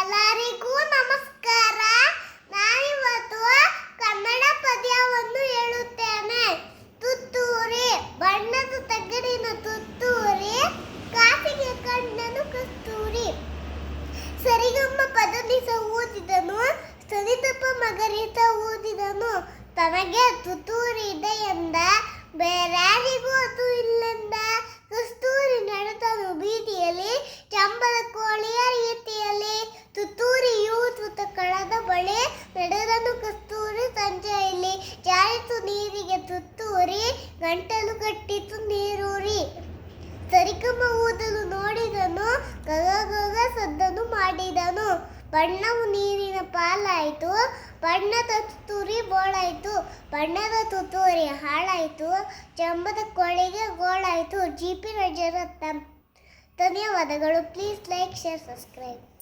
ಎಲ್ಲರಿಗೂ ನಮಸ್ಕಾರ. ನಾನಿವತ್ತು ಕನ್ನಡ ಪದ್ಯವನ್ನು ಹೇಳುತ್ತೇನೆ. ತುತ್ತೂರಿ, ಬಣ್ಣದ ತಗಡಿನ ತುತ್ತೂರಿ, ಕಾಸಿಗೆ ಕಣ್ಣನು ಕಸ್ತೂರಿ. ಸರಿಗಮ್ಮ ಪದನಿಸ ಊದಿದನು, ಸರಿತಪ್ಪ ಮಗರಿತ ಊದಿದನು. ತನಗೆ ತುತ್ತೂರಿ ಇದೆ ಎಂದ, ಬೇರ್ಯಾರಿಗೂ ಅದು ಇಲ್ಲೆಂದ. ಕಸ್ತೂರಿ ನಡೆದನು ಬೀದಿಯಲ್ಲಿ, ಚಂಬದ ಕೋಳಿಯ ರೀತಿಯಲ್ಲಿ. ತುತ್ತೂರಿಯು ತುತ್ತ ಕಳದ ಬಳಿ, ನಡೆದನು ಕಸ್ತೂರಿ ಸಂಜೆಯಲ್ಲಿ. ಜಾರಿತು ನೀರಿಗೆ ತುತ್ತೂರಿ, ಗಂಟಲು ಕಟ್ಟಿತು ನೀರೂರಿ. ಸರಿಗಮ ಊದಲು ನೋಡಿದನು, ಗಗ ಗಗ ಸದ್ದನು ಮಾಡಿದನು. ಬಣ್ಣವು ನೀರಿನ ಪಾಲಾಯಿತು, ಬಣ್ಣದ ತುತ್ತೂರಿ ಬೋಳಾಯಿತು. ಬಣ್ಣದ ತುತ್ತೂರಿ ಹಾಳಾಯಿತು, ಚಂಬದ ಕೋಳಿಗೆ ಗೋಳಾಯಿತು. G P Rajaratna. ಧನ್ಯವಾದಗಳು. Please like, share, subscribe.